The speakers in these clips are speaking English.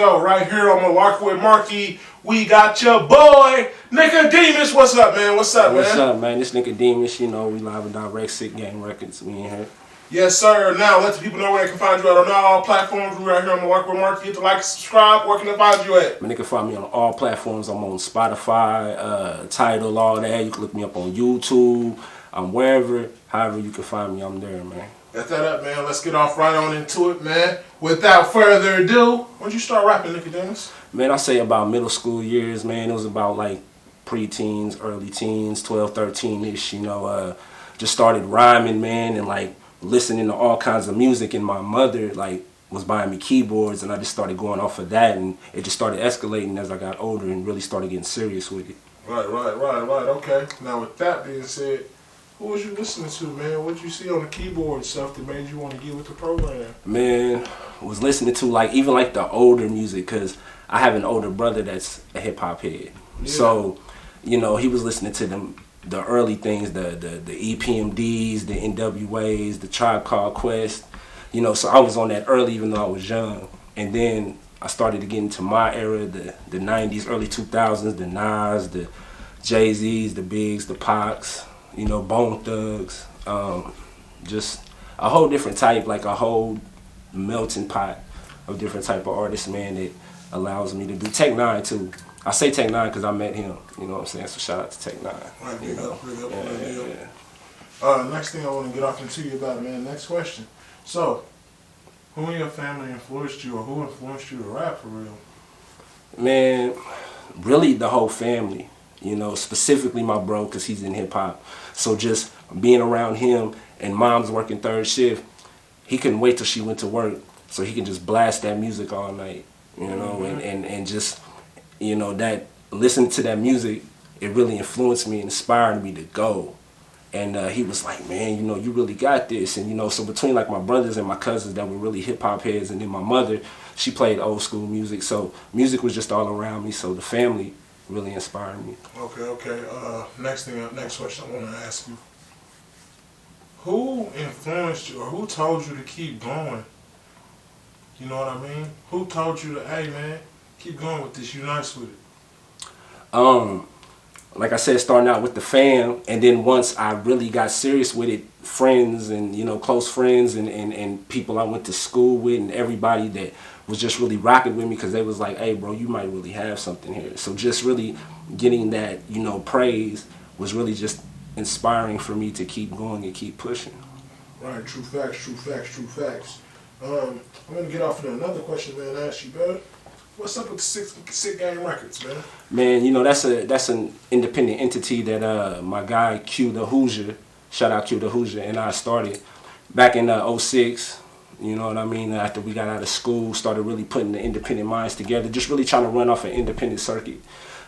go. Right here on MUHLARKEY with Markie, we got your boy, Nickademus. What's up, man? What's up, man? What's up, man? This Nickademus, you know, we live and direct, Sick Gang Records. We in here. Yes, sir. Now, let the people know where they can find you at on all platforms. We're right here on MUHLARKEY with Markie. Hit the like and subscribe. Where can they find you at? Man, they can find me on all platforms. I'm on Spotify, Tidal, all that. You can look me up on YouTube. I'm wherever, however you can find me, I'm there, man. That's that up, man. Let's get off right on into it, man. Without further ado, when'd you start rapping, Nickademus? Man, I say about middle school years, man. It was about like pre-teens, early teens, 12, 13-ish, you know. Just started rhyming, man, and like listening to all kinds of music. And my mother, like, was buying me keyboards, and I just started going off of that. And it just started escalating as I got older and really started getting serious with it. Right. Okay. Now, with that being said, who was you listening to, man? What did you see on the keyboard and stuff that made you want to get with the program? Man, was listening to like even like the older music, because I have an older brother that's a hip hop head. Yeah. So, you know, he was listening to the early things, the EPMDs, the NWAs, the Tribe Called Quest. You know, so I was on that early even though I was young. And then I started to get into my era, the 90s, early 2000s, the Nas, the Jay-Z's, the Biggs, the Pacs, you know, Bone Thugs, just a whole different type, like a whole melting pot of different type of artists, man, that allows me to do Tech 9 too. I say Tech 9 because I met him, you know what I'm saying? So shout out to Tech 9. Right, big up. Next thing I want to get off into you about, man, next question. So, who in your family influenced you, or who influenced you to rap for real? Man, really the whole family. You know, specifically my bro, because he's in hip-hop. So just being around him, and mom's working third shift, he couldn't wait till she went to work so he could just blast that music all night, you know, and just, you know, that listening to that music, it really influenced me and inspired me to go. And he was like, man, you know, you really got this. And, you know, so between like my brothers and my cousins that were really hip-hop heads, and then my mother, she played old school music. So music was just all around me. So the family really inspired me. Okay. Next question I want to ask you. Who influenced you, or who told you to keep going? You know what I mean? Who told you to, hey man, keep going with this, you're nice with it? Like I said, starting out with the fam, and then once I really got serious with it, friends and, you know, close friends and people I went to school with, and everybody that was just really rocking with me, because they was like, hey bro, you might really have something here. So just really getting that, you know, praise was really just inspiring for me to keep going and keep pushing. Right, true facts. I'm gonna get off into another question, man. I ask you, bro. What's up with the Sick Gang Records, man? Man, you know, that's an independent entity that my guy Q the Hoosier, shout out Q the Hoosier, and I started back in 06. You know what I mean? After we got out of school, started really putting the independent minds together, just really trying to run off an independent circuit.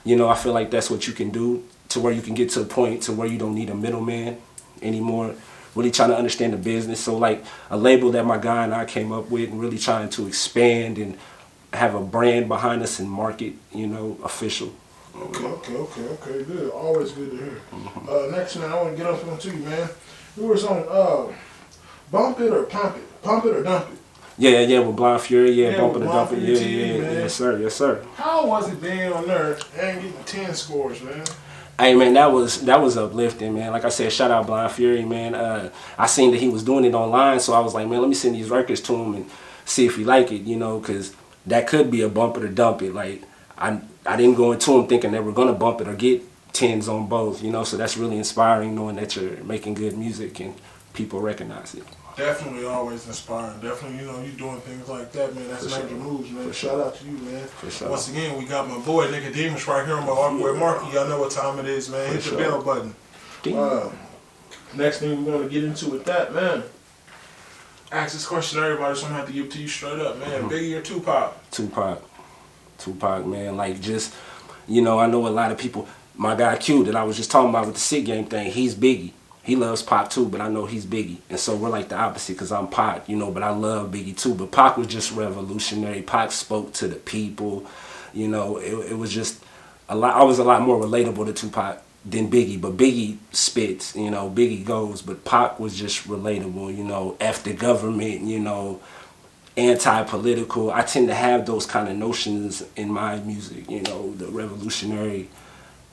You know, I feel like that's what you can do, to where you can get to a point to where you don't need a middleman anymore. Really trying to understand the business. So like a label that my guy and I came up with, and really trying to expand and have a brand behind us and market, you know, official. Okay, good. Always good to hear. Next thing I want to get up onto you, man. You was on Bump It or Pump It? Pump It or Dump It? Yeah, with Blind Fury, Bump It or Dump It, yeah, yes sir. How was it being on there and getting 10 scores, man? Hey man, that was uplifting, man. Like I said, shout out Blind Fury, man. I seen that he was doing it online, so I was like, man, let me send these records to him and see if he like it, you know, because that could be a bump it or dump it. Like I didn't go into him thinking they were gonna bump it or get 10s on both, you know. So that's really inspiring, knowing that you're making good music and people recognize it. Definitely always inspiring. Definitely, you know, you doing things like that, man. That's major moves, man. Shout out to you, man. Once again, we got my boy Nickademus right here on MUHLARKEY with Markie. Y'all know what time it is, man. Hit the bell button. Next thing we're going to get into with that, man. Ask this question to everybody, so I'm going to have to give it to you straight up, man. Biggie or Tupac? Tupac, man. Like, just, you know, I know a lot of people. My guy Q that I was just talking about with the Sick Game thing, he's Biggie. He loves Pac too, but I know he's Biggie. And so we're like the opposite, because I'm Pac, you know, but I love Biggie too. But Pac was just revolutionary. Pac spoke to the people. You know, it was just a lot. I was a lot more relatable to Tupac than Biggie. But Biggie spits, you know, Biggie goes. But Pac was just relatable, you know, F the government, you know, anti-political. I tend to have those kind of notions in my music, you know, the revolutionary,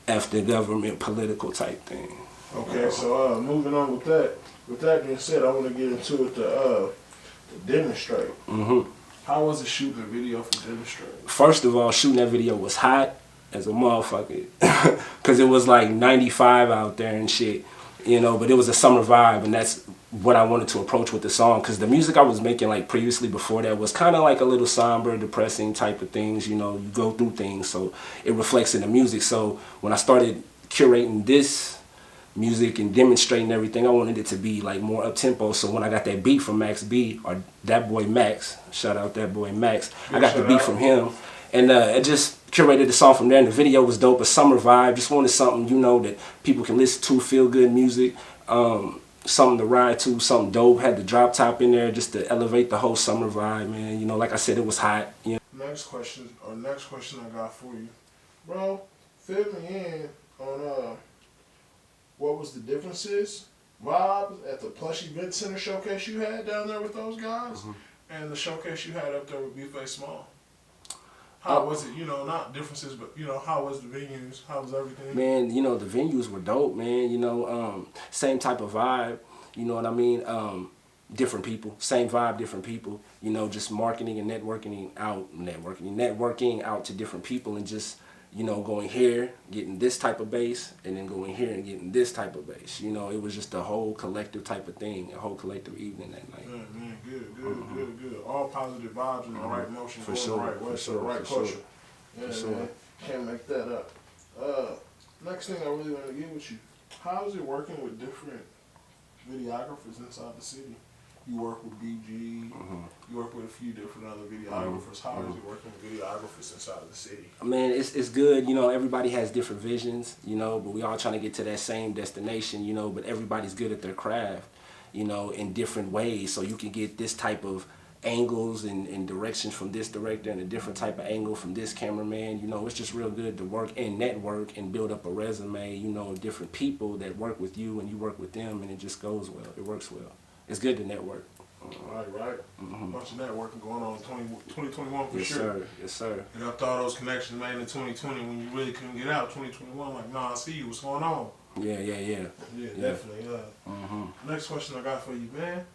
F the government, political type thing. Okay, so moving on with that. With that being said, I want to get into it to Demonstrate. How was it shooting a video for Demonstrate? First of all, shooting that video was hot as a motherfucker. Because it was like 95 out there and shit, you know, but it was a summer vibe, and that's what I wanted to approach with the song. Because the music I was making like previously before that was kind of like a little somber, depressing type of things, you know, you go through things, so it reflects in the music. So when I started curating this music and demonstrating everything, I wanted it to be like more up tempo. So when I got that beat from Max B, or that boy Max, shout out that boy Max, I got the beat from him, and it just curated the song from there. And the video was dope, a summer vibe. Just wanted something, you know, that people can listen to, feel good music, something to ride to, something dope. Had the drop top in there just to elevate the whole summer vibe, man. You know, like I said, it was hot. You know? Next question I got for you, bro. Fill me in on what was the differences, vibes at the Plush Event Center showcase you had down there with those guys, and the showcase you had up there with Buffet Small. How was it, you know, not differences, but, you know, how was the venues? How was everything? Man, you know, the venues were dope, man. You know, same type of vibe, you know what I mean? Different people, same vibe, different people. You know, just marketing and networking out to different people, and just, you know, going here, getting this type of bass, and then going here and getting this type of bass. You know, it was just a whole collective type of thing, a whole collective evening that night. Man, good. All positive vibes and the right motion, For going sure, the right way, for the right sure, culture. for Yeah, sure. man, can't make that up. Next thing I really want to get with you, how is it working with different videographers inside the city? You work with BG, you work with a few different other videographers. How is it working with videographers inside the city? Man, it's good. You know, everybody has different visions, you know, but we all trying to get to that same destination, you know, but everybody's good at their craft, you know, in different ways. So you can get this type of angles and directions from this director, and a different type of angle from this cameraman. You know, it's just real good to work and network and build up a resume, you know, different people that work with you and you work with them, and it just goes well. It works well. It's good to network. Right. Bunch of networking going on in 2021 for Yes, sure. sir. Yes, sir. And after all those connections made in 2020 when you really couldn't get out, 2021, like, nah, I see you, what's going on? Yeah. Yeah, definitely. Next question I got for you, man.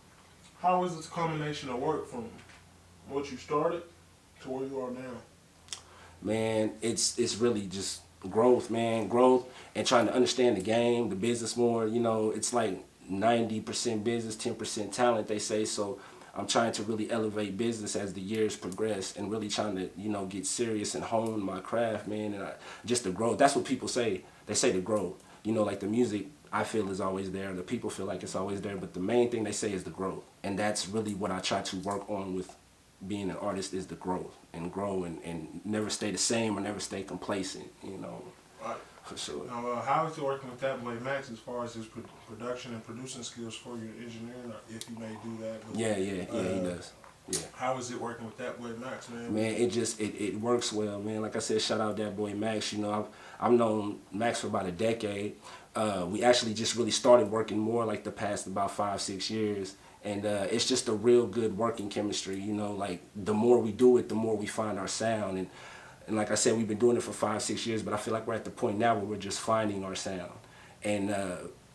How is this combination of work from what you started to where you are now? Man, it's really just growth, man. Growth and trying to understand the game, the business more. You know, it's like 90% business, 10% talent, they say. So I'm trying to really elevate business as the years progress, and really trying to, you know, get serious and hone my craft, man. And just the growth. That's what people say. They say the growth. You know, like the music, I feel is always there. The people feel like it's always there. But the main thing they say is the growth. And that's really what I try to work on with being an artist, is the growth. And grow and never stay the same or never stay complacent, you know. Right. For sure. Now, how is it working with that boy Max as far as his production and producing skills for your engineering, or if you may do that? But, Yeah, he does. Yeah. How is it working with that boy Max, man? Man, it works well, man. Like I said, shout out that boy Max. You know, I've known Max for about a decade. We actually just really started working more like the past about 5-6 years. And it's just a real good working chemistry, you know, like the more we do it, the more we find our sound. And like I said, we've been doing it for 5-6 years, but I feel like we're at the point now where we're just finding our sound, and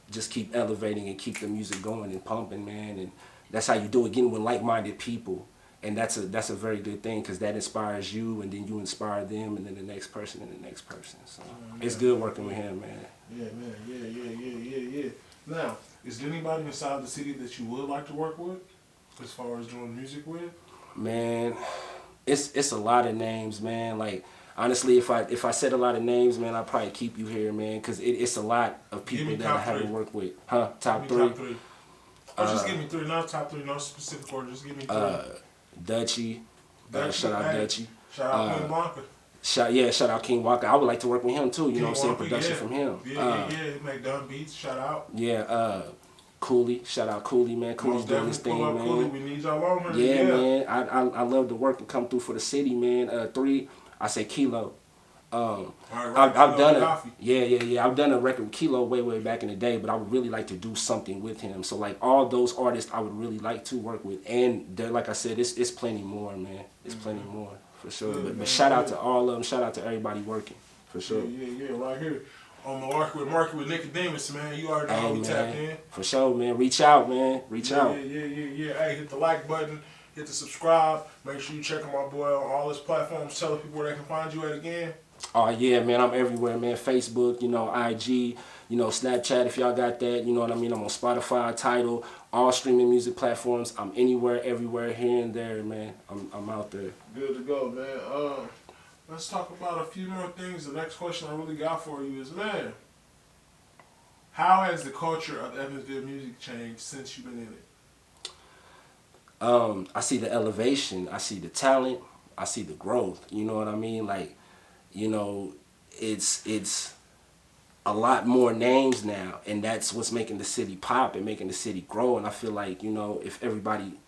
just keep elevating and keep the music going and pumping, man. And that's how you do it, getting with like-minded people. And that's a very good thing, because that inspires you, and then you inspire them, and then the next person and the next person. So it's good working with him, man. Yeah, man. Yeah. Now, is there anybody inside the city that you would like to work with, as far as doing music with? Man, it's a lot of names, man. Like, honestly, if I said a lot of names, man, I'd probably keep you here, man, because it's a lot of people that I haven't worked with. Top three? Top 3. Oh, just give me 3, not top 3, no specific order, just give me 3. Dutchy. Shout out Dutchy. Shout out King Blanca. Shout out King Walker. I would like to work with him too, you know what I'm saying? Production from him. Yeah. He make done beats, shout out. Yeah, Cooley. Shout out Cooley, man. Cooley's doing his thing, man. Cooley. We need y'all on here. Yeah, man. I love to work and come through for the city, man. 3, I say Kilo. I've done I've done a record with Kilo way back in the day, but I would really like to do something with him. So like all those artists, I would really like to work with, and like I said, it's plenty more, man. It's plenty more for sure. But shout out to all of them. Shout out to everybody working for sure. Yeah, right here on MUHLARKEY with Markie with Nickademus, man. You already know how we tapped in. For sure, man. Reach out, man. Reach out. Yeah. Hey, hit the like button. Hit the subscribe. Make sure you check on my boy on all his platforms. Tell the people where they can find you at again. Oh yeah, man, I'm everywhere, man. Facebook, IG, Snapchat if y'all got that, you know what I mean? I'm on Spotify, Tidal, all streaming music platforms. I'm anywhere, everywhere, here and there, man. I'm out there. Good to go, man. Let's talk about a few more things. The next question I really got for you is, man, how has the culture of Evansville music changed since you've been in it? I see the elevation, I see the talent, I see the growth, you know what I mean? Like, it's a lot more names now, and that's what's making the city pop and making the city grow. And I feel like, if everybody,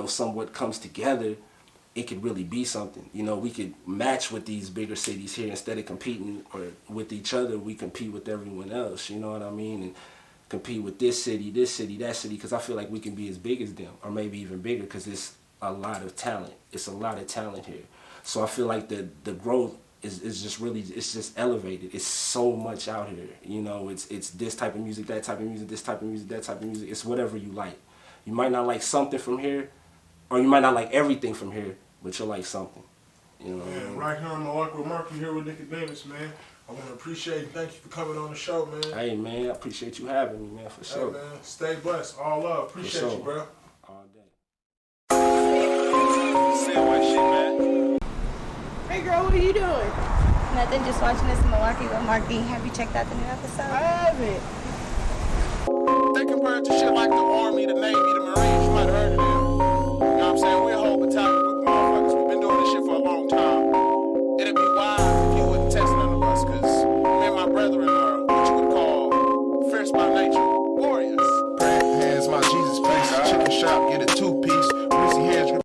somewhat comes together, it could really be something. We could match with these bigger cities here instead of competing or with each other. We compete with everyone else, you know what I mean? And compete with this city, that city, because I feel like we can be as big as them, or maybe even bigger, because it's a lot of talent. It's a lot of talent here. So I feel like the growth is just really, it's just elevated. It's so much out here. It's this type of music, that type of music, this type of music, that type of music. It's whatever you like. You might not like something from here, or you might not like everything from here, but you'll like something. Man, right here on MUHLARKEY with Markie, here with Nickademus, man. I want to appreciate and thank you for coming on the show, man. Hey, man, I appreciate you having me, man, for sure. Hey, man, stay blessed. All love. Appreciate you, bro. All day. Say white shit, man. Hey, girl, what are you doing? Nothing, just watching this MUHLARKEY with Markie. Have you checked out the new episode? I haven't. They compare it to shit like the Army, the Navy, the Marines. You might have heard of them. You know what I'm saying? We're a whole battalion group of motherfuckers. We've been doing this shit for a long time. It'd be wild if you wouldn't text none of us, because me and my brethren are what you would call fierce by nature warriors. Hands my Jesus place, chicken shop, get it to